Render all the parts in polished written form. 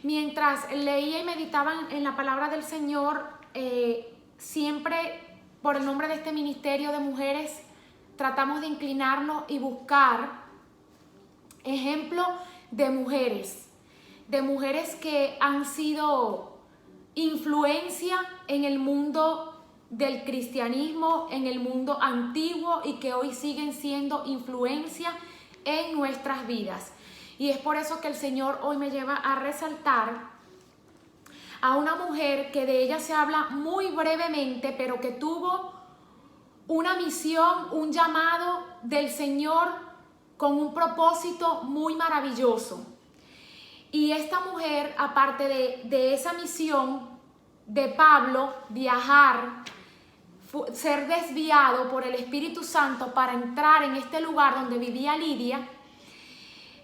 Mientras leía y meditaba en la palabra del Señor, siempre por el nombre de este ministerio de mujeres tratamos de inclinarnos y buscar ejemplo de mujeres que han sido influencia en el mundo del cristianismo, en el mundo antiguo, y que hoy siguen siendo influencia en nuestras vidas. Y es por eso que el Señor hoy me lleva a resaltar a una mujer que de ella se habla muy brevemente, pero que tuvo una misión, un llamado del Señor con un propósito muy maravilloso. Y esta mujer, aparte de esa misión de Pablo, viajar, ser desviado por el Espíritu Santo para entrar en este lugar donde vivía Lidia,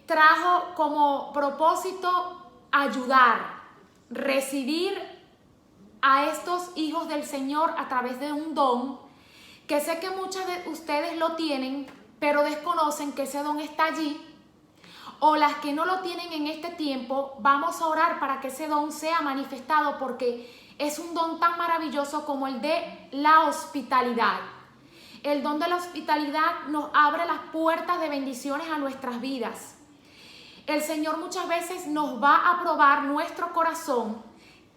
trajo como propósito ayudar, recibir a estos hijos del Señor a través de un don que sé que muchas de ustedes lo tienen, pero desconocen que ese don está allí, o las que no lo tienen en este tiempo. Vamos a orar para que ese don sea manifestado, porque es un don tan maravilloso como el de la hospitalidad. El don de la hospitalidad nos abre las puertas de bendiciones a nuestras vidas. El Señor muchas veces nos va a probar nuestro corazón,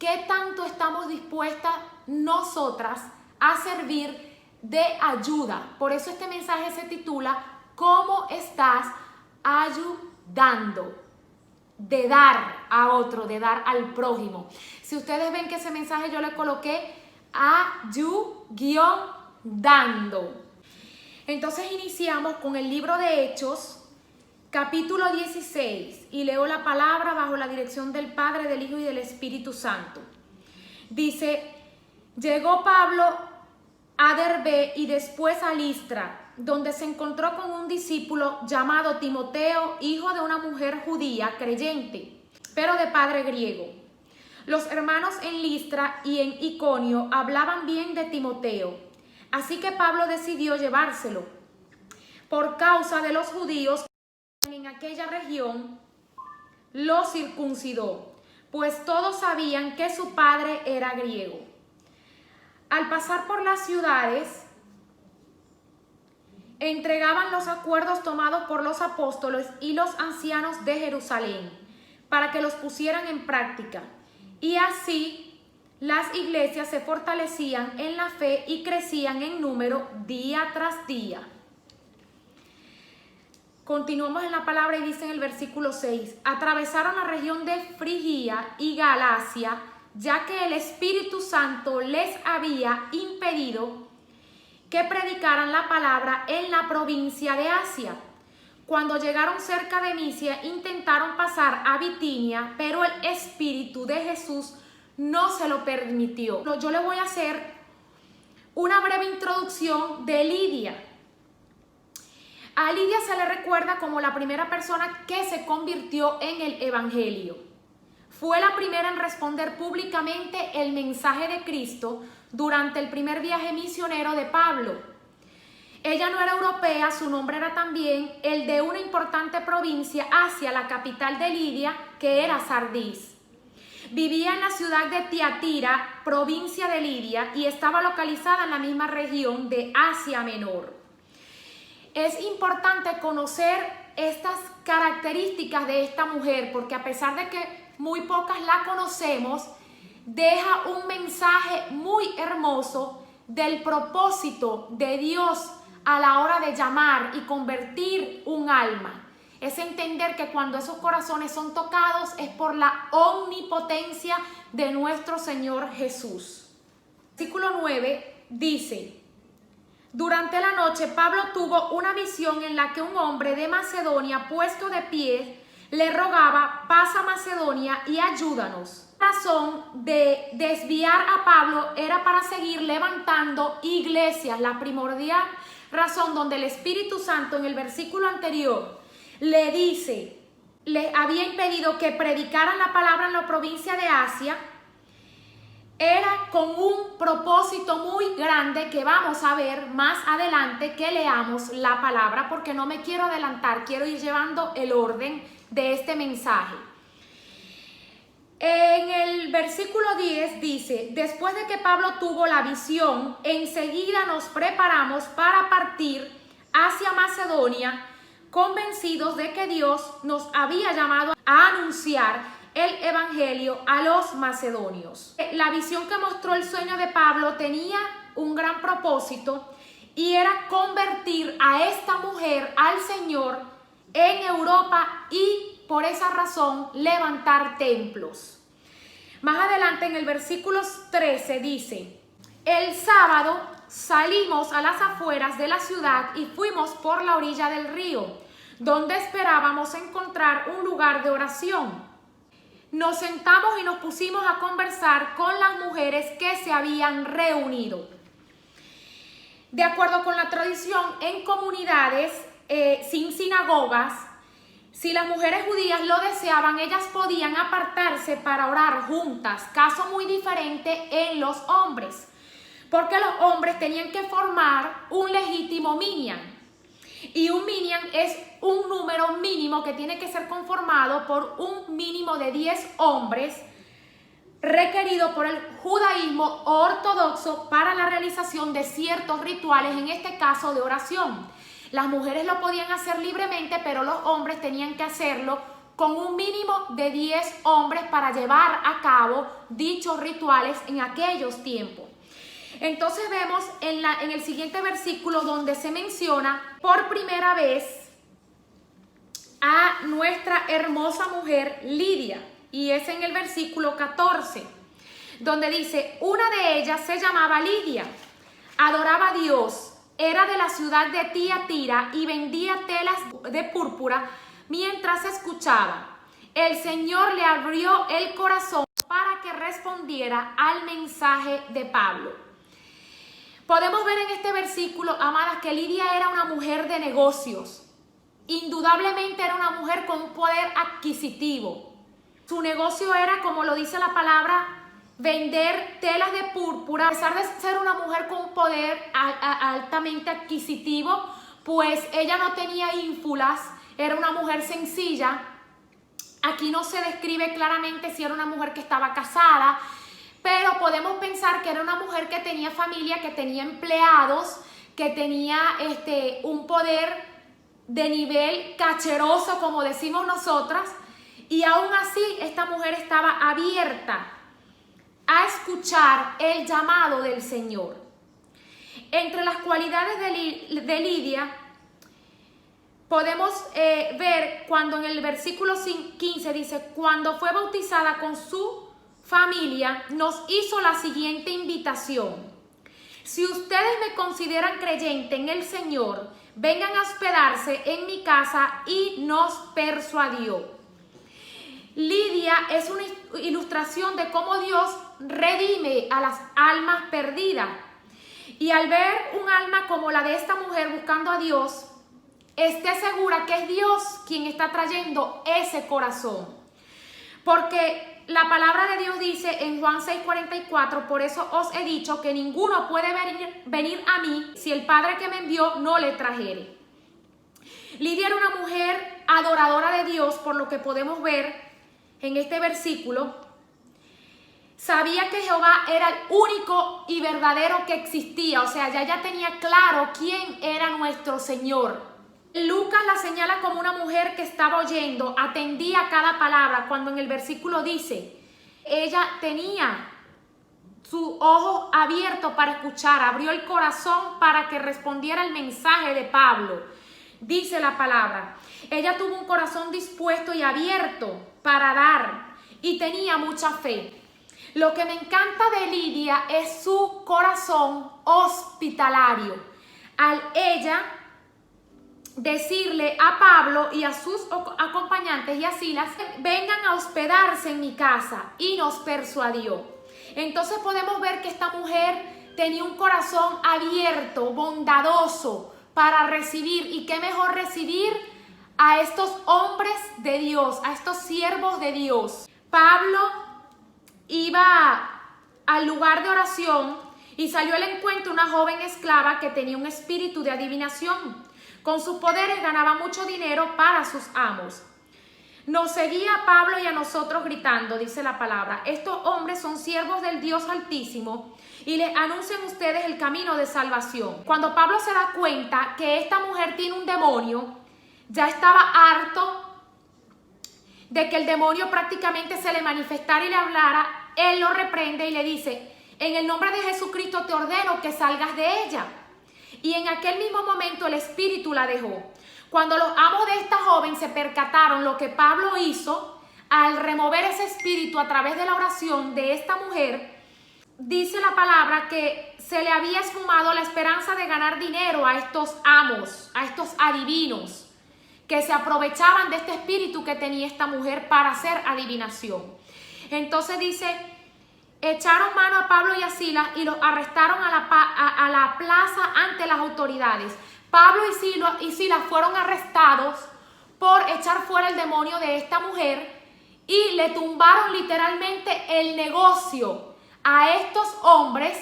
qué tanto estamos dispuestas nosotras a servir de ayuda. Por eso este mensaje se titula ¿Cómo estás ayudando? De dar a otro, de dar al prójimo. Si ustedes ven que ese mensaje yo le coloqué ayudando. Entonces iniciamos con el libro de Hechos, capítulo 16, y leo la palabra bajo la dirección del Padre, del Hijo y del Espíritu Santo. Dice: llegó Pablo a Derbe y después a Listra, donde se encontró con un discípulo llamado Timoteo, hijo de una mujer judía creyente, pero de padre griego. Los hermanos en Listra y en Iconio hablaban bien de Timoteo, así que Pablo decidió llevárselo. Por causa de los judíos en aquella región, lo circuncidó, pues todos sabían que su padre era griego. Al pasar por las ciudades, entregaban los acuerdos tomados por los apóstoles y los ancianos de Jerusalén para que los pusieran en práctica. Y así las iglesias se fortalecían en la fe y crecían en número día tras día. Continuamos en la palabra y dice en el versículo 6: atravesaron la región de Frigia y Galacia, ya que el Espíritu Santo les había impedido que predicaran la palabra en la provincia de Asia. Cuando llegaron cerca de Misia, intentaron pasar a Bitinia, pero el Espíritu de Jesús no se lo permitió. Yo le voy a hacer una breve introducción de Lidia. A Lidia se le recuerda como la primera persona que se convirtió en el Evangelio. Fue la primera en responder públicamente el mensaje de Cristo durante el primer viaje misionero de Pablo. Ella no era europea, su nombre era también el de una importante provincia hacia la capital de Lidia, que era Sardis. Vivía en la ciudad de Tiatira, provincia de Lidia, y estaba localizada en la misma región de Asia Menor. Es importante conocer estas características de esta mujer, porque a pesar de que muy pocas la conocemos, deja un mensaje muy hermoso del propósito de Dios a la hora de llamar y convertir un alma. Es entender que cuando esos corazones son tocados es por la omnipotencia de nuestro Señor Jesús. Versículo 9 dice: durante la noche Pablo tuvo una visión en la que un hombre de Macedonia, puesto de pie, le rogaba: pasa a Macedonia y ayúdanos. La razón de desviar a Pablo era para seguir levantando iglesias. La primordial razón, donde el Espíritu Santo en el versículo anterior le dice, le había impedido que predicaran la palabra en la provincia de Asia, era con un propósito muy grande que vamos a ver más adelante que leamos la palabra, porque no me quiero adelantar, quiero ir llevando el orden de este mensaje. el versículo 10 dice, después de que Pablo tuvo la visión, enseguida nos preparamos para partir hacia Macedonia, convencidos de que Dios nos había llamado a anunciar el evangelio a los macedonios. La visión que mostró el sueño de Pablo tenía un gran propósito y era convertir a esta mujer al Señor en Europa y por esa razón levantar templos. Más adelante en el versículo 13 dice, el sábado salimos a las afueras de la ciudad y fuimos por la orilla del río, donde esperábamos encontrar un lugar de oración. Nos sentamos y nos pusimos a conversar con las mujeres que se habían reunido. De acuerdo con la tradición, en comunidades sin sinagogas, si las mujeres judías lo deseaban, ellas podían apartarse para orar juntas, caso muy diferente en los hombres, porque los hombres tenían que formar un legítimo minyan, y un minyan es un número mínimo que tiene que ser conformado por un mínimo de 10 hombres, requerido por el judaísmo ortodoxo para la realización de ciertos rituales, en este caso de oración. Las mujeres lo podían hacer libremente, pero los hombres tenían que hacerlo con un mínimo de 10 hombres para llevar a cabo dichos rituales en aquellos tiempos. Entonces vemos en el siguiente versículo donde se menciona por primera vez a nuestra hermosa mujer Lidia, y es en el versículo 14, donde dice, una de ellas se llamaba Lidia, adoraba a Dios, era de la ciudad de Tiatira y vendía telas de púrpura mientras escuchaba. El Señor le abrió el corazón para que respondiera al mensaje de Pablo. Podemos ver en este versículo, amadas, que Lidia era una mujer de negocios. Indudablemente era una mujer con un poder adquisitivo. Su negocio era, como lo dice la palabra, vender telas de púrpura. A pesar de ser una mujer con un poder altamente adquisitivo, pues ella no tenía ínfulas, era una mujer sencilla. Aquí no se describe claramente si era una mujer que estaba casada, pero podemos pensar que era una mujer que tenía familia, que tenía empleados, que tenía un poder de nivel cacheroso, como decimos nosotras, y aún así esta mujer estaba abierta a escuchar el llamado del Señor. Entre las cualidades de Lidia, podemos ver cuando en el versículo 15 dice, cuando fue bautizada con su familia, nos hizo la siguiente invitación. Si ustedes me consideran creyente en el Señor, vengan a hospedarse en mi casa, y nos persuadió. Lidia es una ilustración de cómo Dios redime a las almas perdidas. Y al ver un alma como la de esta mujer buscando a Dios, esté segura que es Dios quien está trayendo ese corazón. Porque la palabra de Dios dice en Juan 6:44, por eso os he dicho que ninguno puede venir a mí si el Padre que me envió no le trajere. Lidia era una mujer adoradora de Dios, por lo que podemos ver en este versículo. Sabía que Jehová era el único y verdadero que existía, o sea, ya tenía claro quién era nuestro Señor. Lucas la señala como una mujer que estaba oyendo, atendía cada palabra, cuando en el versículo dice, ella tenía su ojo abierto para escuchar, abrió el corazón para que respondiera el mensaje de Pablo. Dice la palabra, ella tuvo un corazón dispuesto y abierto para dar, y tenía mucha fe. Lo que me encanta de Lidia es su corazón hospitalario. Al ella decirle a Pablo y a sus acompañantes y a Silas, vengan a hospedarse en mi casa, y nos persuadió. Entonces podemos ver que esta mujer tenía un corazón abierto, bondadoso para recibir, y qué mejor recibir a estos hombres de Dios, a estos siervos de Dios. Pablo iba al lugar de oración y salió al encuentro una joven esclava que tenía un espíritu de adivinación. Con sus poderes ganaba mucho dinero para sus amos. nos seguía a Pablo y a nosotros gritando, dice la palabra, estos hombres son siervos del Dios Altísimo y les anuncian ustedes el camino de salvación. Cuando Pablo se da cuenta que esta mujer tiene un demonio, ya estaba harto de que el demonio prácticamente se le manifestara y le hablara. Él lo reprende y le dice, en el nombre de Jesucristo te ordeno que salgas de ella. Y en aquel mismo momento el espíritu la dejó. Cuando los amos de esta joven se percataron lo que Pablo hizo al remover ese espíritu a través de la oración de esta mujer, dice la palabra que se le había esfumado la esperanza de ganar dinero a estos amos, a estos adivinos, que se aprovechaban de este espíritu que tenía esta mujer para hacer adivinación. Entonces dice, echaron mano a Pablo y a Silas y los arrestaron a la plaza ante las autoridades. Pablo y Silas fueron arrestados por echar fuera el demonio de esta mujer y le tumbaron literalmente el negocio a estos hombres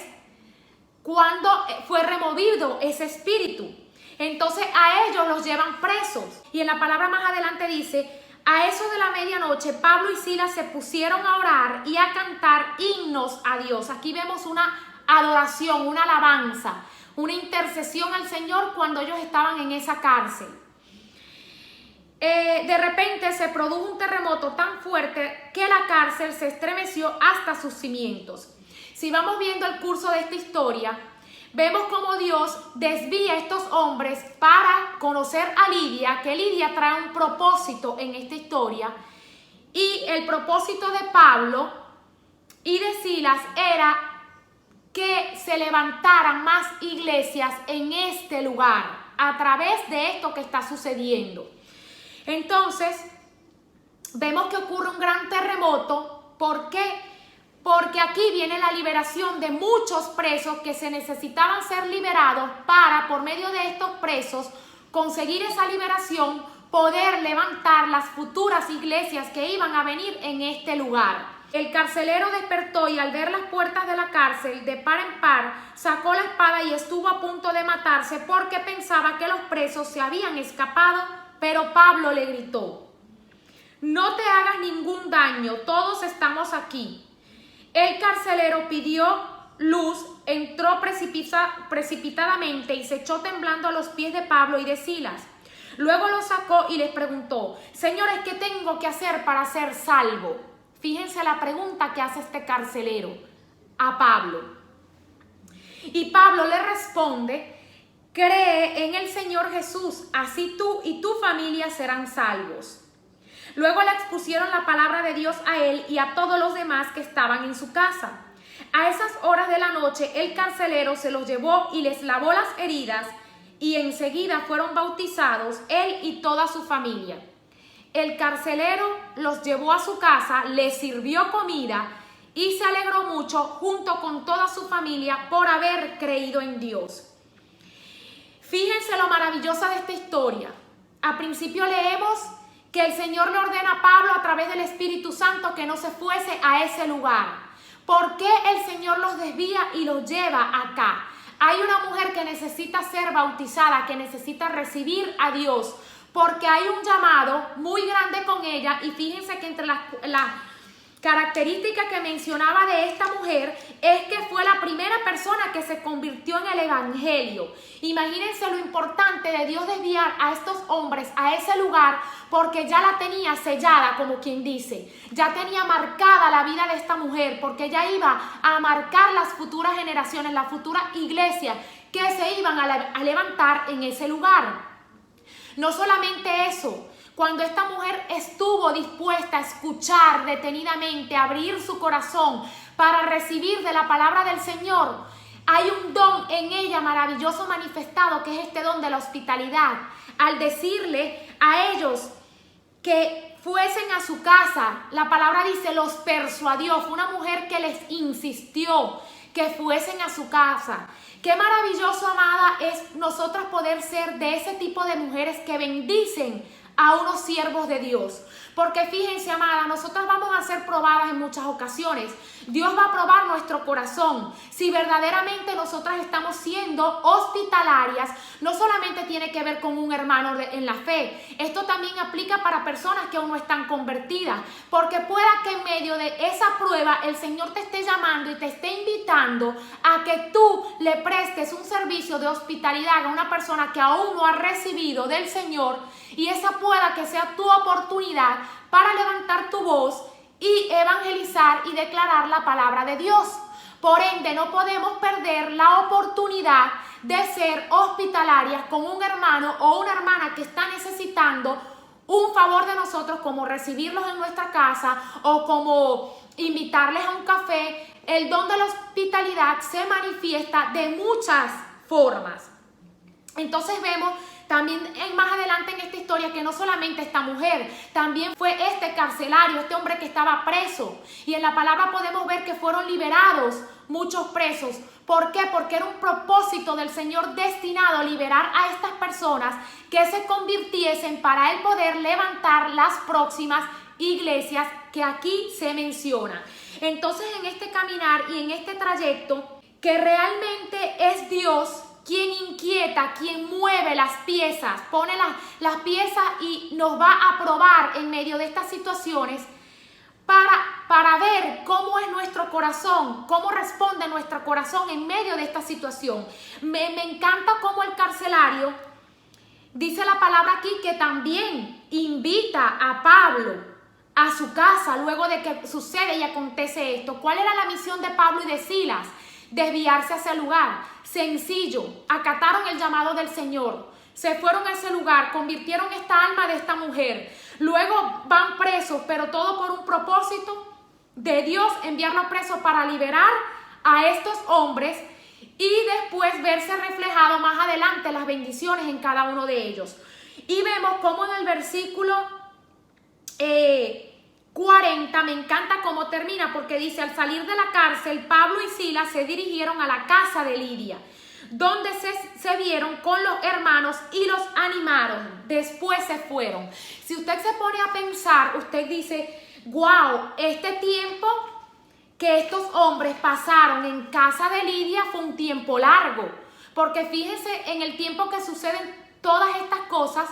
cuando fue removido ese espíritu. Entonces a ellos los llevan presos. Y en la palabra más adelante dice, a eso de la medianoche Pablo y Silas se pusieron a orar y a cantar himnos a Dios. Aquí vemos una adoración, una alabanza, una intercesión al Señor cuando ellos estaban en esa cárcel. De repente se produjo un terremoto tan fuerte que la cárcel se estremeció hasta sus cimientos. Si vamos viendo el curso de esta historia, vemos cómo Dios desvía a estos hombres para conocer a Lidia, que Lidia trae un propósito en esta historia. Y el propósito de Pablo y de Silas era que se levantaran más iglesias en este lugar a través de esto que está sucediendo. Entonces, vemos que ocurre un gran terremoto. ¿Por qué? Porque aquí viene la liberación de muchos presos que se necesitaban ser liberados para, por medio de estos presos, conseguir esa liberación, poder levantar las futuras iglesias que iban a venir en este lugar. El carcelero despertó y al ver las puertas de la cárcel de par en par, sacó la espada y estuvo a punto de matarse porque pensaba que los presos se habían escapado, pero Pablo le gritó, no te hagas ningún daño, todos estamos aquí. El carcelero pidió luz, entró precipitadamente y se echó temblando a los pies de Pablo y de Silas. Luego los sacó y les preguntó, señores, ¿qué tengo que hacer para ser salvo? Fíjense la pregunta que hace este carcelero a Pablo. Y Pablo le responde, cree en el Señor Jesús, así tú y tu familia serán salvos. Luego le expusieron la palabra de Dios a él y a todos los demás que estaban en su casa. A esas horas de la noche el carcelero se los llevó y les lavó las heridas y enseguida fueron bautizados él y toda su familia. El carcelero los llevó a su casa, les sirvió comida y se alegró mucho junto con toda su familia por haber creído en Dios. Fíjense lo maravillosa de esta historia. Al principio leemos que el Señor le ordena a Pablo a través del Espíritu Santo que no se fuese a ese lugar. ¿Por qué el Señor los desvía y los lleva acá? Hay una mujer que necesita ser bautizada, que necesita recibir a Dios, porque hay un llamado muy grande con ella. Y fíjense que entre las características que mencionaba de esta mujer es que fue la primera persona que se convirtió en el evangelio. Imagínense lo importante de Dios desviar a estos hombres a ese lugar, porque ya la tenía sellada, como quien dice, ya tenía marcada la vida de esta mujer, porque ya iba a marcar las futuras generaciones, la futura iglesia que se iban a levantar en ese lugar. No solamente eso, cuando esta mujer estuvo dispuesta a escuchar detenidamente, a abrir su corazón para recibir de la palabra del Señor, hay un don en ella maravilloso manifestado, que es este don de la hospitalidad. Al decirle a ellos que fuesen a su casa, la palabra dice, los persuadió. Fue una mujer que les insistió que fuesen a su casa. Qué maravilloso, amada, es nosotras poder ser de ese tipo de mujeres que bendicen a unos siervos de Dios. Porque fíjense, amada, nosotras vamos a ser probadas en muchas ocasiones. Dios va a probar nuestro corazón. Si verdaderamente nosotras estamos siendo hospitalarias, no solamente tiene que ver con un hermano en la fe. Esto también aplica para personas que aún no están convertidas. Porque pueda que en medio de esa prueba el Señor te esté llamando y te esté invitando a que tú le prestes un servicio de hospitalidad a una persona que aún no ha recibido del Señor, y esa pueda que sea tu oportunidad para levantar tu voz y evangelizar y declarar la palabra de Dios. Por ende, no podemos perder la oportunidad de ser hospitalarias con un hermano o una hermana que está necesitando un favor de nosotros, como recibirlos en nuestra casa o como invitarles a un café. El don de la hospitalidad se manifiesta de muchas formas. Entonces vemos también más adelante en esta historia que no solamente esta mujer, también fue este carcelario, este hombre que estaba preso. Y en la palabra podemos ver que fueron liberados muchos presos. ¿Por qué? Porque era un propósito del Señor destinado a liberar a estas personas que se convirtiesen para Él poder levantar las próximas iglesias que aquí se mencionan. Entonces, en este caminar y en este trayecto, que realmente es Dios quien inquieta, quien mueve las piezas, pone las piezas y nos va a probar en medio de estas situaciones para ver cómo es nuestro corazón, cómo responde nuestro corazón en medio de esta situación. Me encanta cómo el carcelario, dice la palabra aquí, que también invita a Pablo a su casa luego de que sucede y acontece esto. ¿Cuál era la misión de Pablo y de Silas? Desviarse hacia el lugar. Sencillo, acataron el llamado del Señor, se fueron a ese lugar, convirtieron esta alma de esta mujer, luego van presos, pero todo por un propósito de Dios, enviarlos presos para liberar a estos hombres y después verse reflejado más adelante las bendiciones en cada uno de ellos. Y vemos cómo en el versículo 40, me encanta cómo termina, porque dice: al salir de la cárcel, Pablo y Silas se dirigieron a la casa de Lidia, donde se vieron con los hermanos y los animaron. Después se fueron. Si usted se pone a pensar, usted dice: wow, este tiempo que estos hombres pasaron en casa de Lidia fue un tiempo largo, porque fíjense, en el tiempo que suceden todas estas cosas,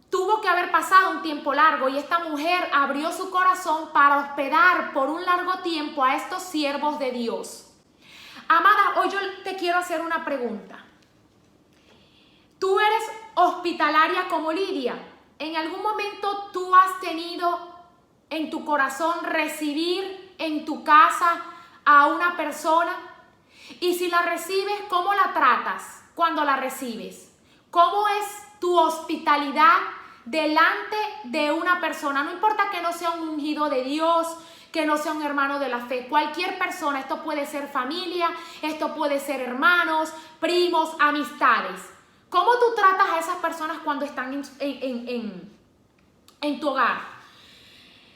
tuvo que haber pasado un tiempo largo, y esta mujer abrió su corazón para hospedar por un largo tiempo a estos siervos de Dios. Amada, hoy yo te quiero hacer una pregunta. ¿Tú eres hospitalaria como Lidia? ¿En algún momento tú has tenido en tu corazón recibir en tu casa a una persona? Y si la recibes, ¿cómo la tratas cuando la recibes? ¿Cómo es tu hospitalidad delante de una persona? No importa que no sea un ungido de Dios, que no sea un hermano de la fe, cualquier persona. Esto puede ser familia, esto puede ser hermanos, primos, amistades. ¿Cómo tú tratas a esas personas cuando están en tu hogar?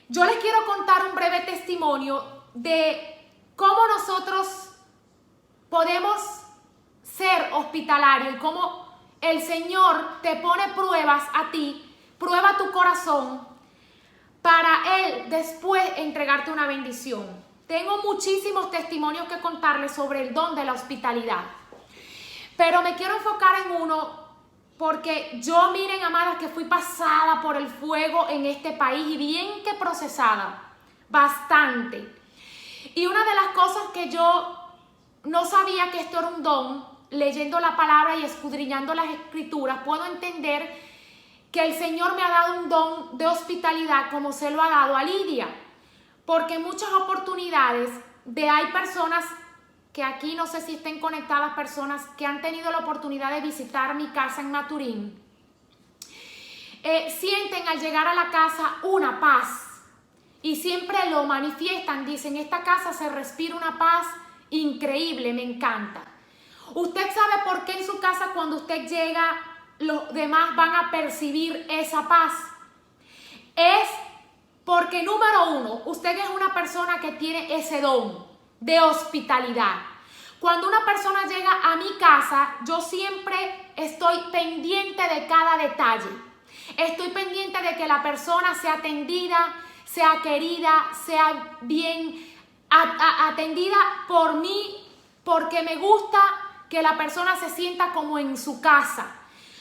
Yo les quiero contar un breve testimonio de cómo nosotros podemos ser hospitalarios y cómo el Señor te pone pruebas a ti, prueba tu corazón para Él después entregarte una bendición. Tengo muchísimos testimonios que contarles sobre el don de la hospitalidad, pero me quiero enfocar en uno porque yo, miren, amadas, que fui pasada por el fuego en este país y bien que procesada, bastante. Y una de las cosas que yo no sabía que esto era un don, leyendo la palabra y escudriñando las escrituras, puedo entender que el Señor me ha dado un don de hospitalidad como se lo ha dado a Lidia. Porque en muchas oportunidades hay personas que aquí, no sé si estén conectadas, personas que han tenido la oportunidad de visitar mi casa en Maturín, sienten al llegar a la casa una paz y siempre lo manifiestan, dicen: esta casa se respira una paz increíble, me encanta. Usted sabe por qué en su casa cuando usted llega los demás van a percibir esa paz. Es porque, número uno, usted es una persona que tiene ese don de hospitalidad. Cuando una persona llega a mi casa, yo siempre estoy pendiente de cada detalle. Estoy pendiente de que la persona sea atendida, sea querida, sea bien atendida por mí, porque me gusta que la persona se sienta como en su casa.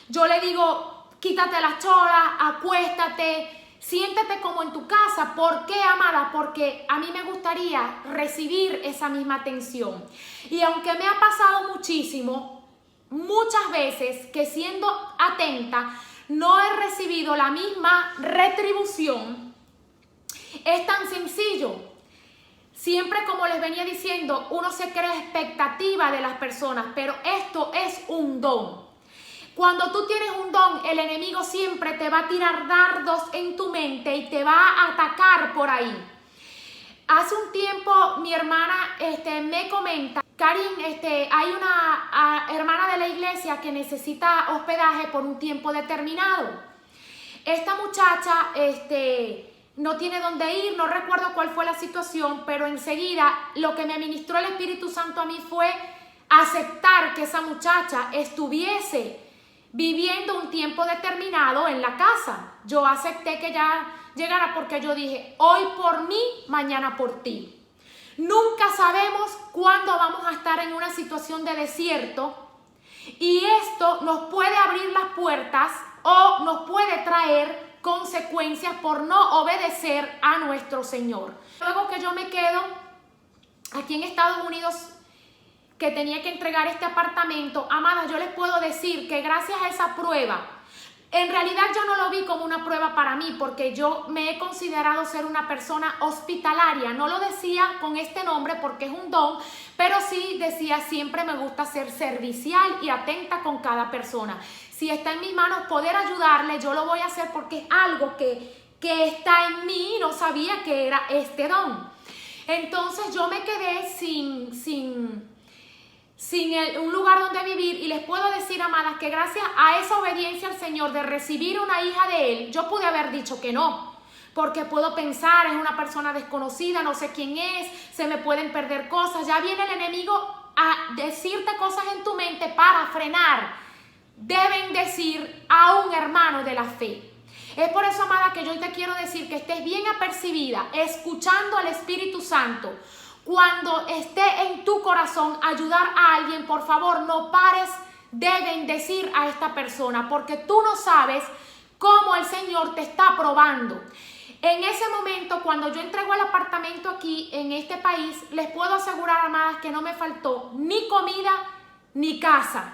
Yo le digo, quítate las cholas, acuéstate, siéntate como en tu casa. ¿Por qué, amada? Porque a mí me gustaría recibir esa misma atención. Y aunque me ha pasado muchísimo, muchas veces que siendo atenta no he recibido la misma retribución, es tan sencillo. Siempre, como les venía diciendo, uno se crea expectativa de las personas, pero esto es un don. Cuando tú tienes un don, el enemigo siempre te va a tirar dardos en tu mente y te va a atacar por ahí. Hace un tiempo mi hermana me comenta, Karin, hay una hermana de la iglesia que necesita hospedaje por un tiempo determinado. Esta muchacha no tiene dónde ir, no recuerdo cuál fue la situación, pero enseguida lo que me ministró el Espíritu Santo a mí fue aceptar que esa muchacha estuviese viviendo un tiempo determinado en la casa. Yo acepté que ya llegara porque yo dije, hoy por mí, mañana por ti. Nunca sabemos cuándo vamos a estar en una situación de desierto y esto nos puede abrir las puertas o nos puede traer consecuencias por no obedecer a nuestro Señor. Luego que yo me quedo aquí en Estados Unidos, que tenía que entregar este apartamento, amadas, yo les puedo decir que gracias a esa prueba, en realidad yo no lo vi como una prueba para mí, porque yo me he considerado ser una persona hospitalaria. No lo decía con este nombre porque es un don, pero sí decía, siempre me gusta ser servicial y atenta con cada persona. Si está en mis manos poder ayudarle, yo lo voy a hacer porque es algo que está en mí y no sabía que era este don. Entonces yo me quedé sin un lugar donde vivir, y les puedo decir, amadas, que gracias a esa obediencia al Señor de recibir una hija de Él, yo pude haber dicho que no, porque puedo pensar, es una persona desconocida, no sé quién es, se me pueden perder cosas, ya viene el enemigo a decirte cosas en tu mente para frenar. Deben decir a un hermano de la fe. Es por eso, amada, que yo hoy te quiero decir que estés bien apercibida, escuchando al Espíritu Santo. Cuando esté en tu corazón ayudar a alguien, por favor, no pares de bendecir a esta persona, porque tú no sabes cómo el Señor te está probando. En ese momento, cuando yo entrego el apartamento aquí en este país, les puedo asegurar, amadas, que no me faltó ni comida ni casa.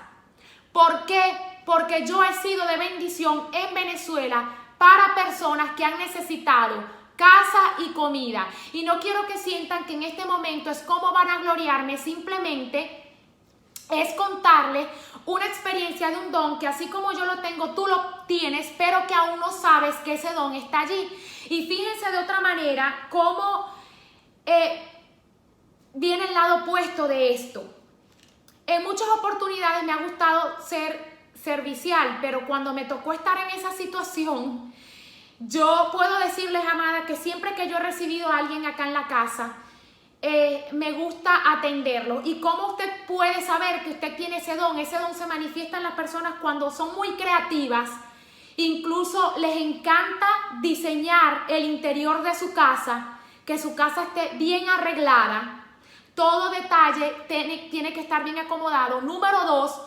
¿Por qué? Porque yo he sido de bendición en Venezuela para personas que han necesitado casa y comida. Y no quiero que sientan que en este momento es como van a gloriarme, simplemente es contarles una experiencia de un don que así como yo lo tengo, tú lo tienes, pero que aún no sabes que ese don está allí. Y fíjense de otra manera cómo viene el lado opuesto de esto. En muchas oportunidades me ha gustado ser servicial, pero cuando me tocó estar en esa situación, yo puedo decirles, amada, que siempre que yo he recibido a alguien acá en la casa, me gusta atenderlo. ¿Y cómo usted puede saber que usted tiene ese don? Ese don se manifiesta en las personas cuando son muy creativas. Incluso les encanta diseñar el interior de su casa, que su casa esté bien arreglada. Todo detalle tiene que estar bien acomodado. Número 2,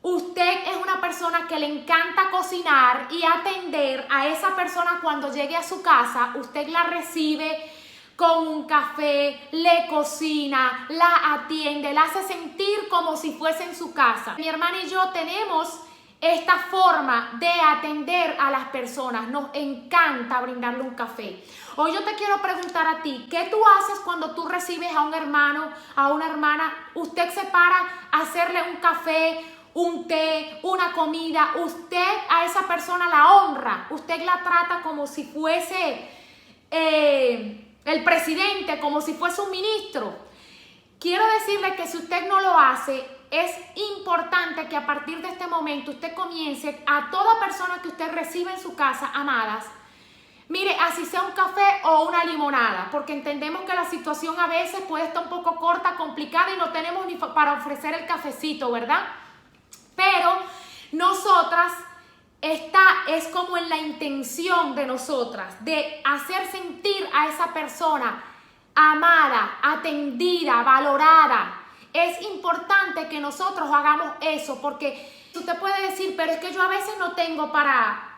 usted es una persona que le encanta cocinar y atender a esa persona cuando llegue a su casa. Usted la recibe con un café, le cocina, la atiende, la hace sentir como si fuese en su casa. Mi hermana y yo tenemos esta forma de atender a las personas. Nos encanta brindarle un café. Hoy yo te quiero preguntar a ti, ¿qué tú haces cuando tú recibes a un hermano, a una hermana? Usted se para a hacerle un café, un té, una comida. Usted a esa persona la honra. Usted la trata como si fuese el presidente, como si fuese un ministro. Quiero decirle que si usted no lo hace, es importante que a partir de este momento usted comience a toda persona que usted reciba en su casa, amadas, mire, así sea un café o una limonada, porque entendemos que la situación a veces puede estar un poco corta, complicada y no tenemos ni para ofrecer el cafecito, ¿verdad? Pero nosotras es como en la intención de nosotras, de hacer sentir a esa persona amada, atendida, valorada. Es importante que nosotros hagamos eso, porque tú te puedes decir, pero es que yo a veces no tengo para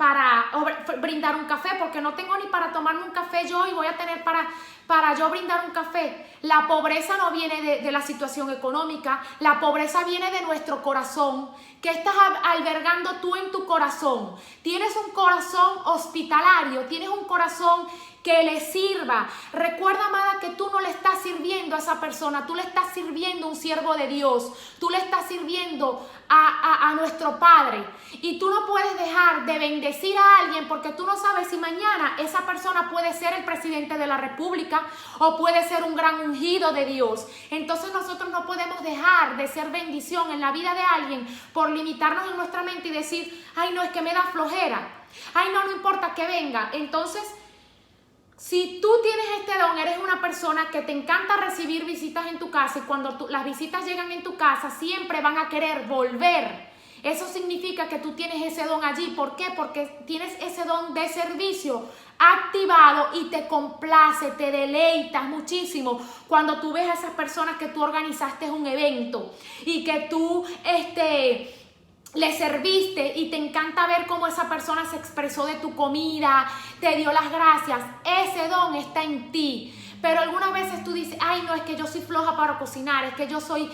brindar un café, porque no tengo ni para tomarme un café yo y voy a tener para yo brindar un café. La pobreza no viene de la situación económica, la pobreza viene de nuestro corazón. ¿Qué estás albergando tú en tu corazón? ¿Tienes un corazón hospitalario? ¿Tienes un corazón que le sirva? Recuerda, amada, que tú no le estás sirviendo a esa persona, tú le estás sirviendo a un siervo de Dios, tú le estás sirviendo a nuestro Padre, y tú no puedes dejar de bendecir a alguien, porque tú no sabes si mañana esa persona puede ser el presidente de la República o puede ser un gran ungido de Dios. Entonces nosotros no podemos dejar de ser bendición en la vida de alguien por limitarnos en nuestra mente y decir, ay no, es que me da flojera, ay no importa que venga. Entonces, si tú tienes este don, eres una persona que te encanta recibir visitas en tu casa, y cuando las visitas llegan en tu casa siempre van a querer volver. Eso significa que tú tienes ese don allí. ¿Por qué? Porque tienes ese don de servicio activado y te complace, te deleitas muchísimo cuando tú ves a esas personas que tú organizaste un evento y que tú le serviste, y te encanta ver cómo esa persona se expresó de tu comida, te dio las gracias. Ese don está en ti. Pero algunas veces tú dices, ay no, es que yo soy floja para cocinar, es que yo soy...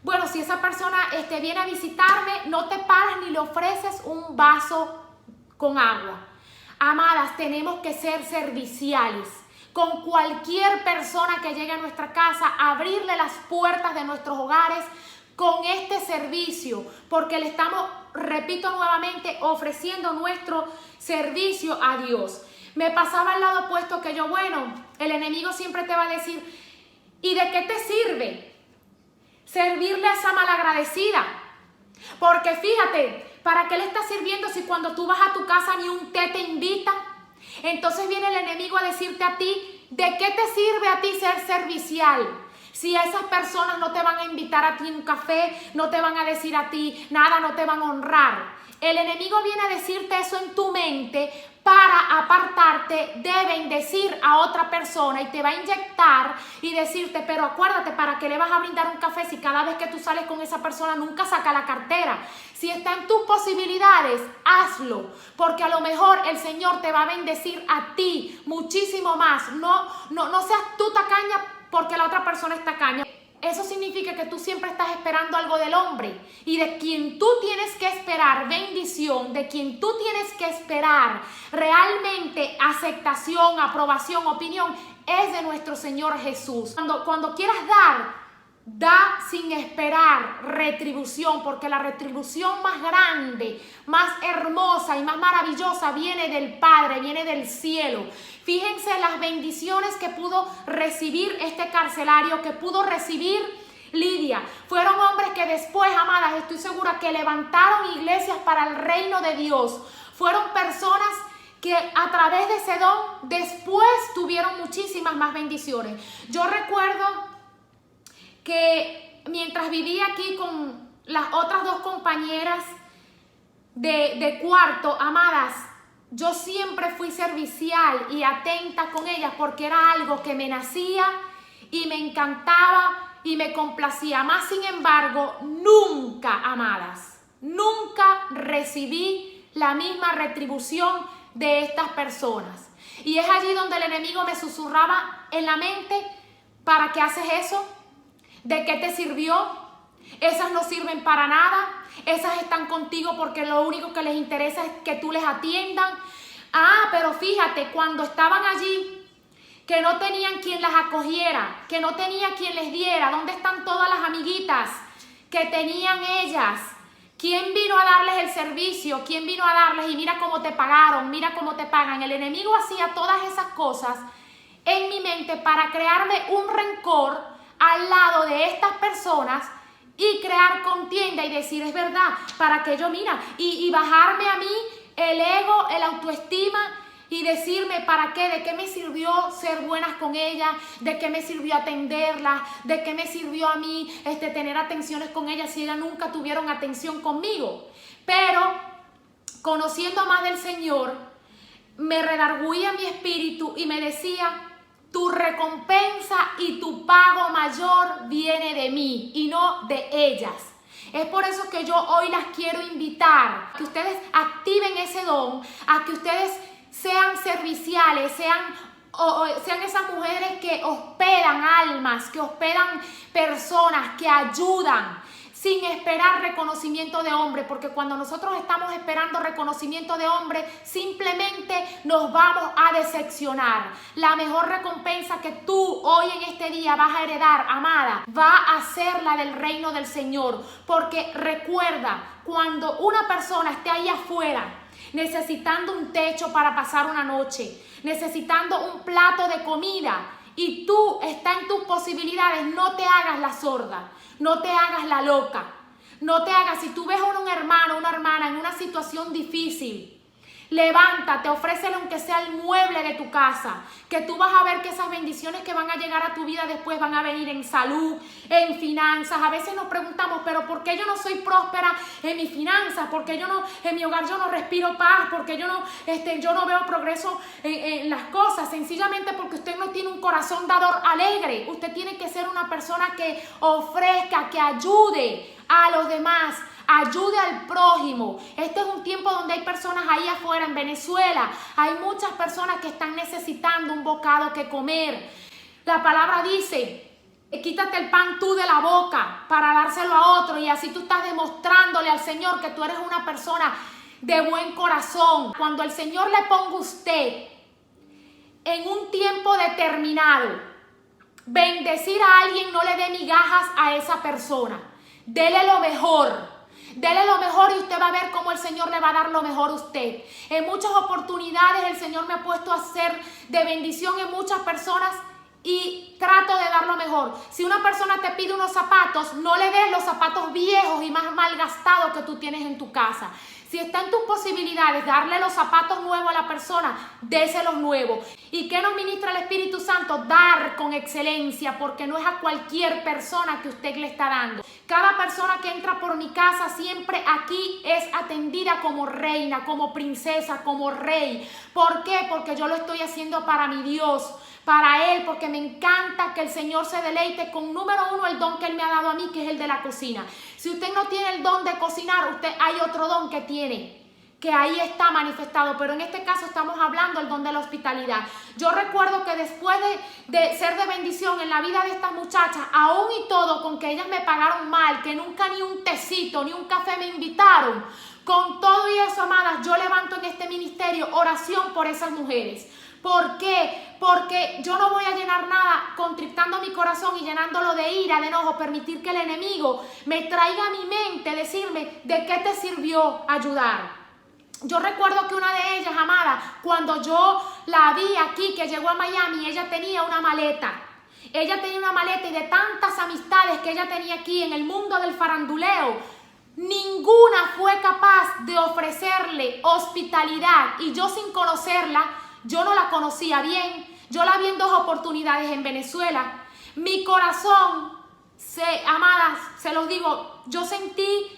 Bueno, si esa persona viene a visitarme, no te paras ni le ofreces un vaso con agua. Amadas, tenemos que ser serviciales. Con cualquier persona que llegue a nuestra casa, abrirle las puertas de nuestros hogares con este servicio, porque le estamos, repito nuevamente, ofreciendo nuestro servicio a Dios. Me pasaba al lado opuesto, que yo, bueno, el enemigo siempre te va a decir, ¿y de qué te sirve servirle a esa malagradecida? Porque fíjate, ¿para qué le estás sirviendo si cuando tú vas a tu casa ni un té te invita? Entonces viene el enemigo a decirte a ti, ¿de qué te sirve a ti ser servicial? Si esas personas no te van a invitar a ti un café, no te van a decir a ti nada, no te van a honrar. El enemigo viene a decirte eso en tu mente para apartarte de bendecir a otra persona, y te va a inyectar y decirte, pero acuérdate, ¿para qué le vas a brindar un café si cada vez que tú sales con esa persona nunca saca la cartera? Si está en tus posibilidades, hazlo, porque a lo mejor el Señor te va a bendecir a ti muchísimo más. No seas tú tacaña porque la otra persona es tacaña. Eso significa que tú siempre estás esperando algo del hombre, y de quien tú tienes que esperar bendición, de quien tú tienes que esperar realmente aceptación, aprobación, opinión, es de nuestro Señor Jesús. Cuando quieras dar, da sin esperar retribución, porque la retribución más grande, más hermosa y más maravillosa viene del Padre, viene del cielo. Fíjense las bendiciones que pudo recibir este carcelario, que pudo recibir Lidia. Fueron hombres que después, amadas, estoy segura que levantaron iglesias para el reino de Dios. Fueron personas que a través de ese don después tuvieron muchísimas más bendiciones. Yo recuerdo que mientras vivía aquí con las otras dos compañeras de cuarto, amadas, yo siempre fui servicial y atenta con ellas, porque era algo que me nacía y me encantaba y me complacía. Más sin embargo, nunca, amadas, nunca recibí la misma retribución de estas personas. Y es allí donde el enemigo me susurraba en la mente, ¿para qué haces eso? ¿De qué te sirvió? Esas no sirven para nada. Esas están contigo porque lo único que les interesa es que tú les atiendan. Ah, pero fíjate, cuando estaban allí, que no tenían quien las acogiera, que no tenía quien les diera. ¿Dónde están todas las amiguitas que tenían ellas? ¿Quién vino a darles el servicio? ¿Quién vino a darles? Y mira cómo te pagaron, mira cómo te pagan. El enemigo hacía todas esas cosas en mi mente para crearme un rencor al lado de estas personas y crear contienda y decir, es verdad, para que yo, mira, y bajarme a mí el ego, el autoestima, y decirme, ¿para qué? ¿De qué me sirvió ser buenas con ella? ¿De qué me sirvió atenderla? ¿De qué me sirvió a mí tener atenciones con ella si ellas nunca tuvieron atención conmigo? Pero conociendo más del Señor, me redarguía mi espíritu y me decía: tu recompensa y tu pago mayor viene de mí y no de ellas. Es por eso que yo hoy las quiero invitar a que ustedes activen ese don, a que ustedes sean serviciales, sean esas mujeres que hospedan almas, que hospedan personas, que ayudan sin esperar reconocimiento de hombre, porque cuando nosotros estamos esperando reconocimiento de hombre, simplemente nos vamos a decepcionar. La mejor recompensa que tú hoy en este día vas a heredar, amada, va a ser la del reino del Señor, porque recuerda, cuando una persona esté ahí afuera, necesitando un techo para pasar una noche, necesitando un plato de comida, y tú estás en tus posibilidades, no te hagas la sorda, no te hagas la loca, no te hagas. Si tú ves a un hermano o una hermana en una situación difícil, levántate, ofrécele aunque sea el mueble de tu casa, que tú vas a ver que esas bendiciones que van a llegar a tu vida después van a venir en salud, en finanzas. A veces nos preguntamos, pero ¿por qué yo no soy próspera en mis finanzas? ¿Por qué yo no, en mi hogar yo no respiro paz? ¿Por qué yo no veo progreso en las cosas? Sencillamente porque usted no tiene un corazón dador alegre. Usted tiene que ser una persona que ofrezca, que ayude a los demás, ayude al prójimo. Este es un tiempo donde hay personas ahí afuera en Venezuela. Hay muchas personas que están necesitando un bocado que comer. La palabra dice: quítate el pan tú de la boca para dárselo a otro, y así tú estás demostrándole al Señor que tú eres una persona de buen corazón. Cuando el Señor le ponga a usted en un tiempo determinado bendecir a alguien, no le dé migajas a esa persona. Dele lo mejor. Dele lo mejor y usted va a ver cómo el Señor le va a dar lo mejor a usted. En muchas oportunidades el Señor me ha puesto a ser de bendición en muchas personas y trato de dar lo mejor. Si una persona te pide unos zapatos, no le des los zapatos viejos y más malgastados que tú tienes en tu casa. Si está en tus posibilidades darle los zapatos nuevos a la persona, déselos nuevos. ¿Y qué nos ministra el Espíritu Santo? Dar con excelencia, porque no es a cualquier persona que usted le está dando. Cada persona que entra por mi casa siempre aquí es atendida como reina, como princesa, como rey. ¿Por qué? Porque yo lo estoy haciendo para mi Dios, para Él, porque me encanta que el Señor se deleite con, número uno, el don que Él me ha dado a mí, que es el de la cocina. Si usted no tiene el don de cocinar, usted hay otro don que tiene, que ahí está manifestado, pero en este caso estamos hablando del don de la hospitalidad. Yo recuerdo que después de ser de bendición en la vida de estas muchachas, aún y todo con que ellas me pagaron mal, que nunca ni un tecito ni un café me invitaron, con todo y eso, amadas, yo levanto en este ministerio oración por esas mujeres. ¿Por qué? Porque yo no voy a llenar nada contrictando mi corazón y llenándolo de ira, de enojo, permitir que el enemigo me traiga a mi mente, decirme, ¿de qué te sirvió ayudar? Yo recuerdo que una de ellas, amada, cuando yo la vi aquí, que llegó a Miami, ella tenía una maleta. Ella tenía una maleta, y de tantas amistades que ella tenía aquí en el mundo del faranduleo, ninguna fue capaz de ofrecerle hospitalidad. Y yo, sin conocerla, yo no la conocía bien, yo la vi en 2 oportunidades en Venezuela. Mi corazón, amadas, se los digo, yo sentí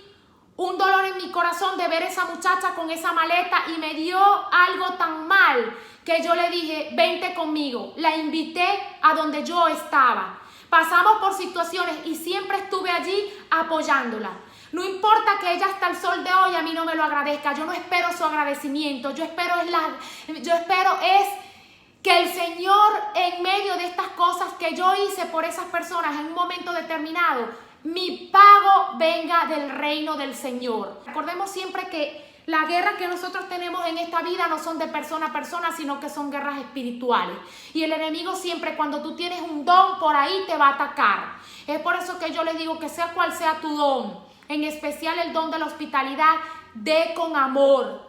un dolor en mi corazón de ver esa muchacha con esa maleta, y me dio algo tan mal que yo le dije: vente conmigo. La invité a donde yo estaba. Pasamos por situaciones y siempre estuve allí apoyándola. No importa que ella hasta el sol de hoy a mí no me lo agradezca, yo no espero su agradecimiento, yo espero es que el Señor, en medio de estas cosas que yo hice por esas personas en un momento determinado, mi pago venga del reino del Señor. Recordemos siempre que la guerra que nosotros tenemos en esta vida no son de persona a persona, sino que son guerras espirituales. Y el enemigo siempre, cuando tú tienes un don, por ahí te va a atacar. Es por eso que yo les digo que sea cual sea tu don, en especial el don de la hospitalidad, dé con amor,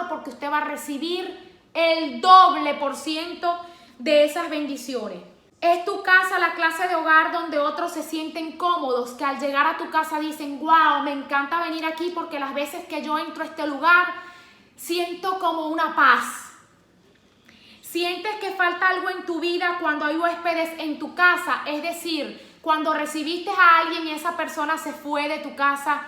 porque usted va a recibir el doble % de esas bendiciones. Es tu casa la clase de hogar donde otros se sienten cómodos, que al llegar a tu casa dicen: wow, me encanta venir aquí porque las veces que yo entro a este lugar siento como una paz. Sientes que falta algo en tu vida cuando hay huéspedes en tu casa, es decir, cuando recibiste a alguien y esa persona se fue de tu casa,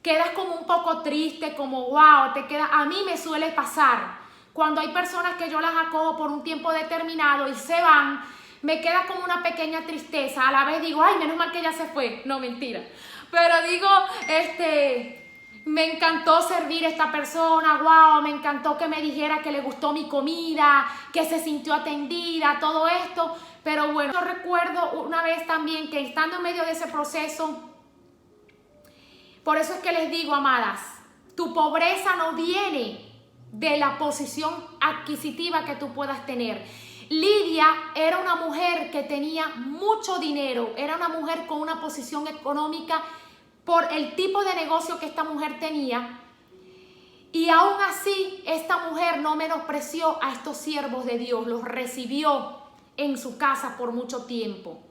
quedas como un poco triste, como wow, a mí me suele pasar. Cuando hay personas que yo las acojo por un tiempo determinado y se van, me queda como una pequeña tristeza. A la vez digo, ay, menos mal que ya se fue. No, mentira. Pero digo, me encantó servir a esta persona, wow, me encantó que me dijera que le gustó mi comida, que se sintió atendida, todo esto. Pero bueno, yo recuerdo una vez también que estando en medio de ese proceso, por eso es que les digo, amadas, tu pobreza no viene de la posición adquisitiva que tú puedas tener. Lidia era una mujer que tenía mucho dinero, era una mujer con una posición económica por el tipo de negocio que esta mujer tenía, y aún así esta mujer no menospreció a estos siervos de Dios, los recibió en su casa por mucho tiempo.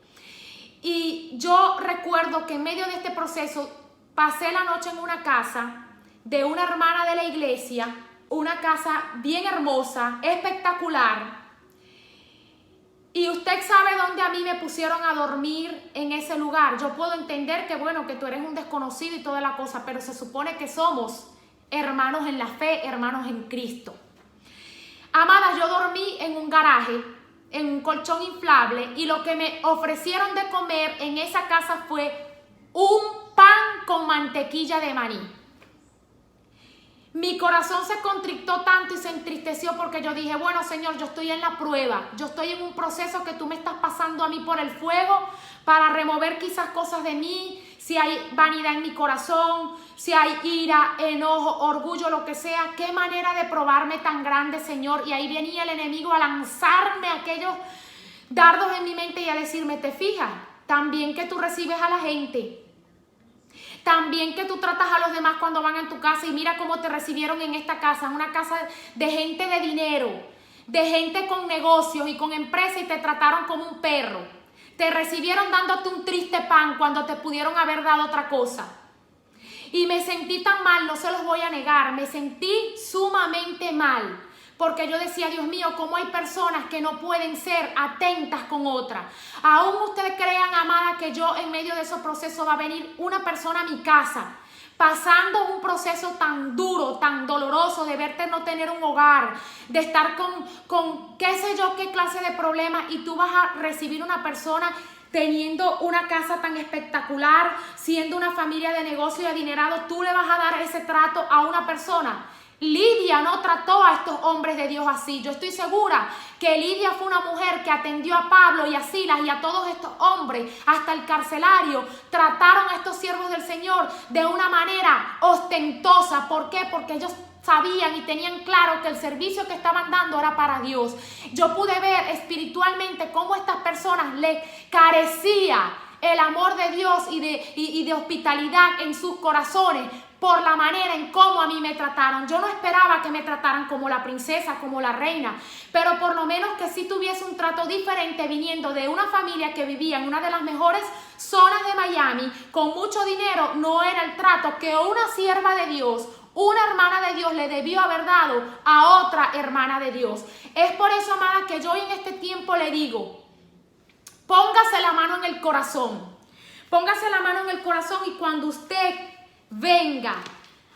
Y yo recuerdo que en medio de este proceso pasé la noche en una casa de una hermana de la iglesia, una casa bien hermosa, espectacular. Y usted sabe dónde a mí me pusieron a dormir en ese lugar. Yo puedo entender que bueno, que tú eres un desconocido y toda la cosa, pero se supone que somos hermanos en la fe, hermanos en Cristo. Amada, yo dormí en un garaje, en un colchón inflable, y lo que me ofrecieron de comer en esa casa fue un pan con mantequilla de maní. Mi corazón se contrictó tanto y se entristeció porque yo dije, bueno, Señor, yo estoy en la prueba, yo estoy en un proceso que tú me estás pasando a mí por el fuego para remover quizás cosas de mí, si hay vanidad en mi corazón, si hay ira, enojo, orgullo, lo que sea. Qué manera de probarme tan grande, Señor. Y ahí venía el enemigo a lanzarme aquellos dardos en mi mente y a decirme, te fijas, también que tú recibes a la gente, también que tú tratas a los demás cuando van en tu casa, y mira cómo te recibieron en esta casa, una casa de gente de dinero, de gente con negocios y con empresas, y te trataron como un perro. Te recibieron dándote un triste pan cuando te pudieron haber dado otra cosa. Y me sentí tan mal, no se los voy a negar, me sentí sumamente mal. Porque yo decía, Dios mío, cómo hay personas que no pueden ser atentas con otras. Aún ustedes crean, amada, que yo en medio de esos procesos va a venir una persona a mi casa, pasando un proceso tan duro, tan doloroso, de verte no tener un hogar, de estar con qué sé yo, qué clase de problemas, y tú vas a recibir una persona teniendo una casa tan espectacular, siendo una familia de negocio y adinerado, tú le vas a dar ese trato a una persona. Lidia no trató a estos hombres de Dios así. Yo estoy segura que Lidia fue una mujer que atendió a Pablo y a Silas y a todos estos hombres, hasta el carcelario. Trataron a estos siervos del Señor de una manera ostentosa. ¿Por qué? Porque ellos sabían y tenían claro que el servicio que estaban dando era para Dios. Yo pude ver espiritualmente cómo estas personas le carecía el amor de Dios y de hospitalidad en sus corazones, por la manera en cómo a mí me trataron. Yo no esperaba que me trataran como la princesa, como la reina, pero por lo menos que sí tuviese un trato diferente, viniendo de una familia que vivía en una de las mejores zonas de Miami, con mucho dinero. No era el trato que una sierva de Dios, una hermana de Dios, le debió haber dado a otra hermana de Dios. Es por eso, amada, que yo en este tiempo le digo, póngase la mano en el corazón. Póngase la mano en el corazón, y cuando usted venga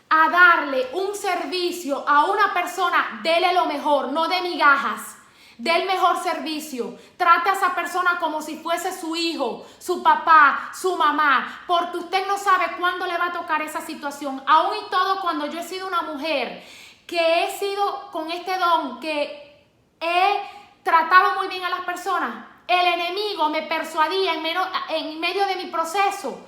a darle un servicio a una persona, dele lo mejor, no de migajas. Dé el mejor servicio. Trate a esa persona como si fuese su hijo, su papá, su mamá, porque usted no sabe cuándo le va a tocar esa situación. Aún y todo, cuando yo he sido una mujer que he sido con este don, que he tratado muy bien a las personas, el enemigo me persuadía en medio de mi proceso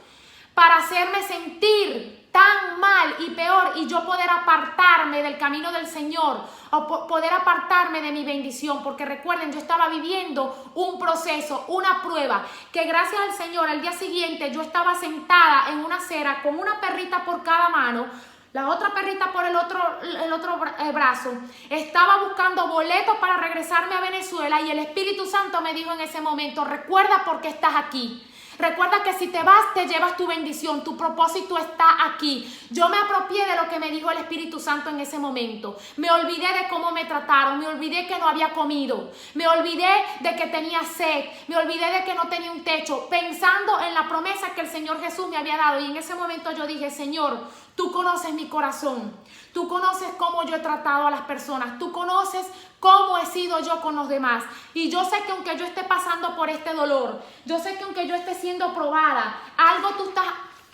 para hacerme sentir tan mal y peor, y yo poder apartarme del camino del Señor, o poder apartarme de mi bendición. Porque recuerden, yo estaba viviendo un proceso, una prueba, que gracias al Señor al día siguiente yo estaba sentada en una acera con una perrita por cada mano, la otra perrita por el otro brazo. Estaba buscando boletos para regresarme a Venezuela, y el Espíritu Santo me dijo en ese momento, recuerda por qué estás aquí. Recuerda que si te vas, te llevas tu bendición. Tu propósito está aquí. Yo me apropié de lo que me dijo el Espíritu Santo en ese momento. Me olvidé de cómo me trataron. Me olvidé que no había comido. Me olvidé de que tenía sed. Me olvidé de que no tenía un techo. Pensando en la promesa que el Señor Jesús me había dado. Y en ese momento yo dije, Señor, tú conoces mi corazón. Tú conoces cómo yo he tratado a las personas. Tú conoces cómo he sido yo con los demás. Y yo sé que aunque yo esté pasando por este dolor, yo sé que aunque yo esté siendo probada, algo tú estás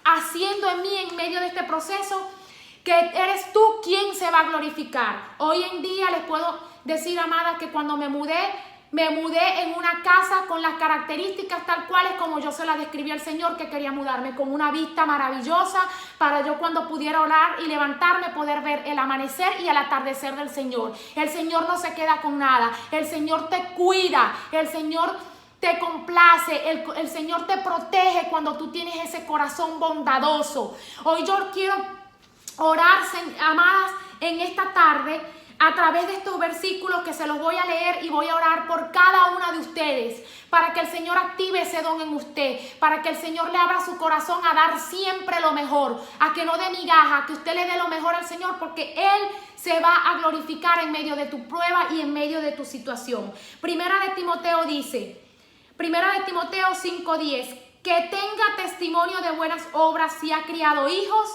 haciendo en mí en medio de este proceso, que eres tú quien se va a glorificar. Hoy en día les puedo decir, amada, que cuando me mudé en una casa con las características tal cuales como yo se las describí al Señor que quería mudarme, con una vista maravillosa para yo cuando pudiera orar y levantarme poder ver el amanecer y el atardecer del Señor. El Señor no se queda con nada, el Señor te cuida, el Señor te complace, el Señor te protege cuando tú tienes ese corazón bondadoso. Hoy yo quiero orar, amadas, en esta tarde, a través de estos versículos que se los voy a leer y voy a orar por cada una de ustedes para que el Señor active ese don en usted, para que el Señor le abra su corazón a dar siempre lo mejor, a que no dé migaja, a que usted le dé lo mejor al Señor, porque Él se va a glorificar en medio de tu prueba y en medio de tu situación. Primera de Timoteo 5:10, que tenga testimonio de buenas obras si ha criado hijos,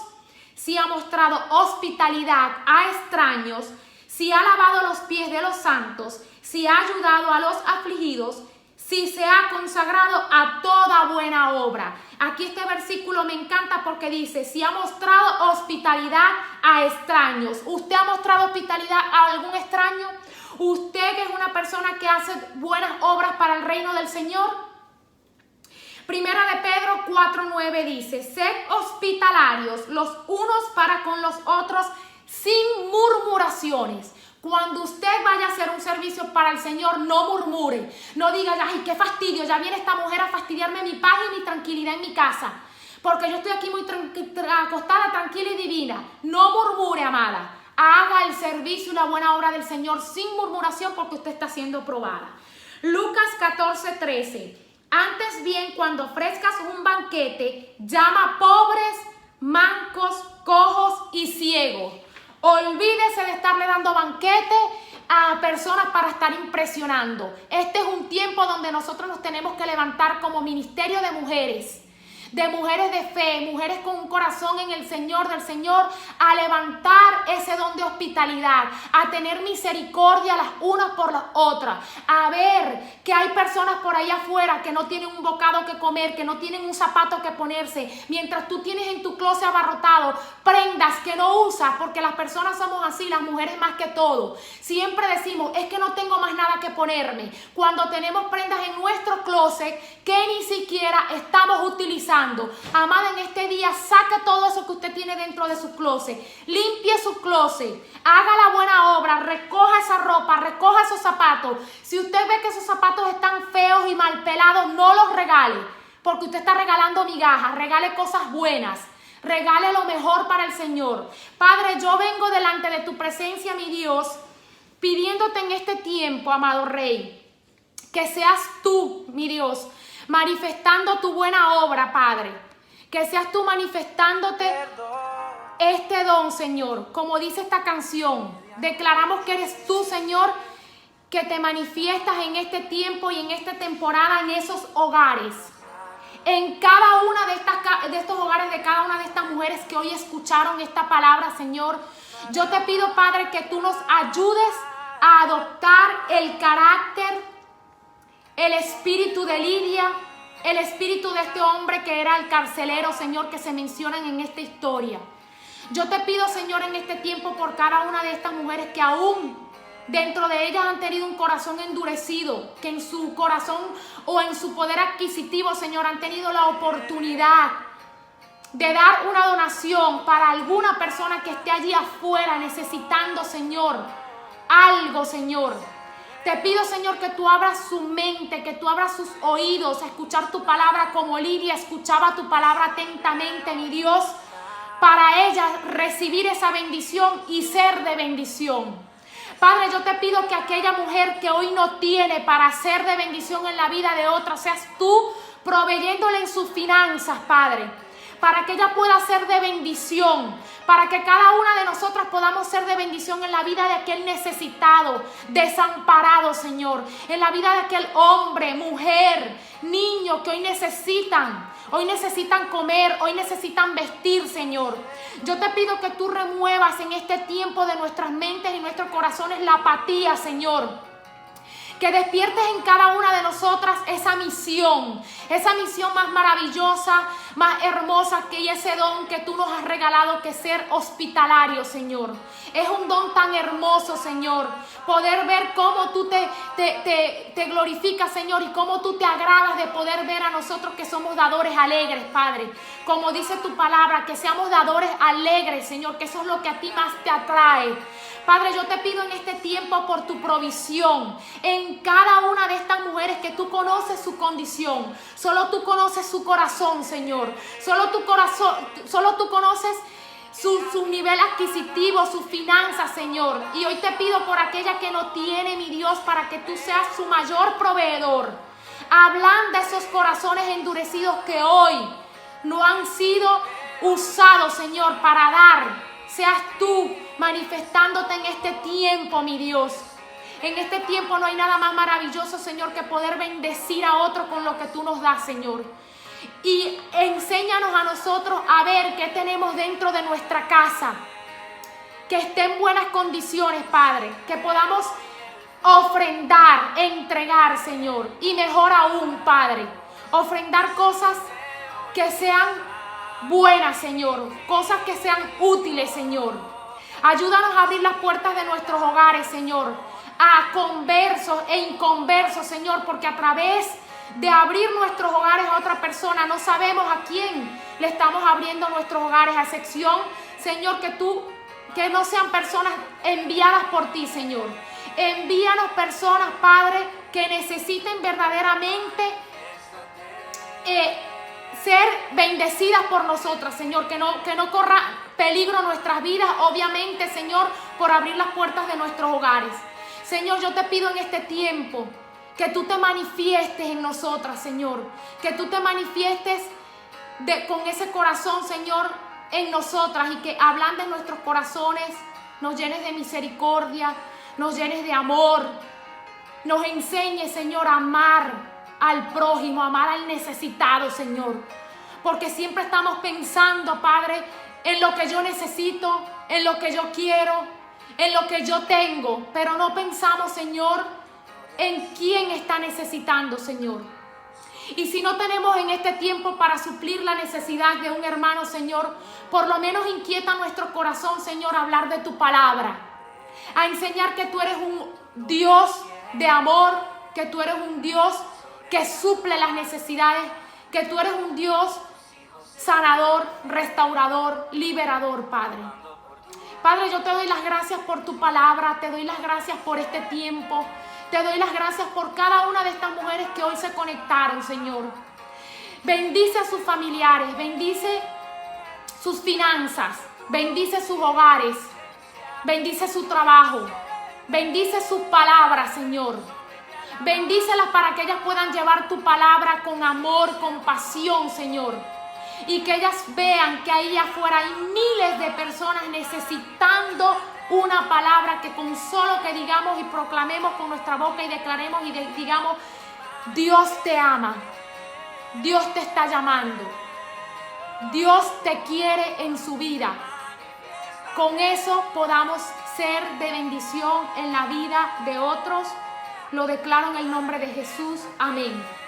si ha mostrado hospitalidad a extraños, si ha lavado los pies de los santos, si ha ayudado a los afligidos, si se ha consagrado a toda buena obra. Aquí este versículo me encanta porque dice, si ha mostrado hospitalidad a extraños. ¿Usted ha mostrado hospitalidad a algún extraño? ¿Usted que es una persona que hace buenas obras para el reino del Señor? Primera de Pedro 4:9 dice, sed hospitalarios los unos para con los otros sin murmuraciones. Cuando usted vaya a hacer un servicio para el Señor, no murmure. No diga, ay, qué fastidio, ya viene esta mujer a fastidiarme mi paz y mi tranquilidad en mi casa. Porque yo estoy aquí muy acostada, tranquila y divina. No murmure, amada. Haga el servicio y la buena obra del Señor sin murmuración porque usted está siendo probada. Lucas 14:13. Antes bien, cuando ofrezcas un banquete, llama pobres, mancos, cojos y ciegos. Olvídese de estarle dando banquete a personas para estar impresionando. Este es un tiempo donde nosotros nos tenemos que levantar como ministerio de mujeres de fe, mujeres con un corazón en el Señor, del Señor, a levantar ese don de hospitalidad, a tener misericordia las unas por las otras, a ver que hay personas por allá afuera que no tienen un bocado que comer, que no tienen un zapato que ponerse, mientras tú tienes en tu closet abarrotado prendas que no usas, porque las personas somos así, las mujeres más que todo. Siempre decimos, es que no tengo más nada que ponerme, cuando tenemos prendas en nuestro closet que ni siquiera estamos utilizando. Amada, en este día saque todo eso que usted tiene dentro de su closet, limpie su closet, haga la buena obra, recoja esa ropa, recoja esos zapatos. Si usted ve que esos zapatos están feos y mal pelados, no los regale, porque usted está regalando migajas. Regale cosas buenas, regale lo mejor para el Señor. Padre, yo vengo delante de tu presencia, mi Dios, pidiéndote en este tiempo, amado Rey, que seas tú, mi Dios, manifestando tu buena obra, Padre. Que seas tú manifestándote este don, Señor. Como dice esta canción, declaramos que eres tú, Señor, que te manifiestas en este tiempo y en esta temporada en esos hogares. En cada una de estos hogares, de cada una de estas mujeres que hoy escucharon esta palabra, Señor. Yo te pido, Padre, que tú nos ayudes a adoptar el carácter, el espíritu de Lidia, el espíritu de este hombre que era el carcelero, Señor, que se mencionan en esta historia. Yo te pido, Señor, en este tiempo por cada una de estas mujeres que aún dentro de ellas han tenido un corazón endurecido, que en su corazón o en su poder adquisitivo, Señor, han tenido la oportunidad de dar una donación para alguna persona que esté allí afuera necesitando, Señor, algo, Señor. Te pido, Señor, que tú abras su mente, que tú abras sus oídos a escuchar tu palabra como Lidia escuchaba tu palabra atentamente, mi Dios, para ella recibir esa bendición y ser de bendición. Padre, yo te pido que aquella mujer que hoy no tiene para ser de bendición en la vida de otra, seas tú proveyéndole en sus finanzas, Padre, para que ella pueda ser de bendición, para que cada una de nosotras podamos ser de bendición en la vida de aquel necesitado, desamparado, Señor, en la vida de aquel hombre, mujer, niño que hoy necesitan comer, hoy necesitan vestir, Señor. Yo te pido que tú remuevas en este tiempo de nuestras mentes y nuestros corazones la apatía, Señor. Que despiertes en cada una de nosotras esa misión más maravillosa, más hermosa que ese don que tú nos has regalado, que es ser hospitalario, Señor. Es un don tan hermoso, Señor, poder ver cómo tú te glorificas, Señor, y cómo tú te agradas de poder ver a nosotros que somos dadores alegres, Padre. Como dice tu palabra, que seamos dadores alegres, Señor, que eso es lo que a ti más te atrae. Padre, yo te pido en este tiempo por tu provisión en cada una de estas mujeres, que tú conoces su condición. Solo tú conoces su corazón, Señor. Solo tú conoces su nivel adquisitivo, sus finanzas, Señor. Y hoy te pido por aquella que no tiene, mi Dios, para que tú seas su mayor proveedor. Ablanda esos corazones endurecidos que hoy no han sido usados, Señor, para dar. Seas tú manifestándote en este tiempo, mi Dios. En este tiempo no hay nada más maravilloso, Señor, que poder bendecir a otro con lo que tú nos das, Señor. Y enséñanos a nosotros a ver qué tenemos dentro de nuestra casa. Que esté en buenas condiciones, Padre. Que podamos ofrendar, entregar, Señor. Y mejor aún, Padre, ofrendar cosas que sean buenas, Señor, cosas que sean útiles, Señor. Ayúdanos a abrir las puertas de nuestros hogares, Señor, a conversos e inconversos, Señor, porque a través de abrir nuestros hogares a otra persona, no sabemos a quién le estamos abriendo nuestros hogares, a excepción, Señor, que no sean personas enviadas por ti, Señor. Envíanos personas, Padre, que necesiten verdaderamente ser bendecidas por nosotras, Señor, que no corra peligro nuestras vidas, obviamente, Señor, por abrir las puertas de nuestros hogares. Señor, yo te pido en este tiempo que tú te manifiestes en nosotras, Señor, que tú te manifiestes con ese corazón, Señor, en nosotras, y que hablando en nuestros corazones nos llenes de misericordia, nos llenes de amor, nos enseñes, Señor, a amar al prójimo, amar al necesitado, Señor, porque siempre estamos pensando, Padre, en lo que yo necesito, en lo que yo quiero, en lo que yo tengo, pero no pensamos, Señor, en quién está necesitando, Señor. Y si no tenemos en este tiempo para suplir la necesidad de un hermano, Señor, por lo menos inquieta nuestro corazón, Señor, a hablar de tu palabra, a enseñar que tú eres un Dios de amor, que tú eres un Dios que suple las necesidades, que tú eres un Dios sanador, restaurador, liberador, Padre. Padre, yo te doy las gracias por tu palabra, te doy las gracias por este tiempo, te doy las gracias por cada una de estas mujeres que hoy se conectaron, Señor. Bendice a sus familiares, bendice sus finanzas, bendice sus hogares, bendice su trabajo, bendice sus palabras, Señor. Bendícelas para que ellas puedan llevar tu palabra con amor, con pasión, Señor. Y que ellas vean que ahí afuera hay miles de personas necesitando una palabra, que con solo que digamos y proclamemos con nuestra boca y declaremos y digamos: Dios te ama, Dios te está llamando, Dios te quiere en su vida. Con eso podamos ser de bendición en la vida de otros. Lo declaro en el nombre de Jesús. Amén.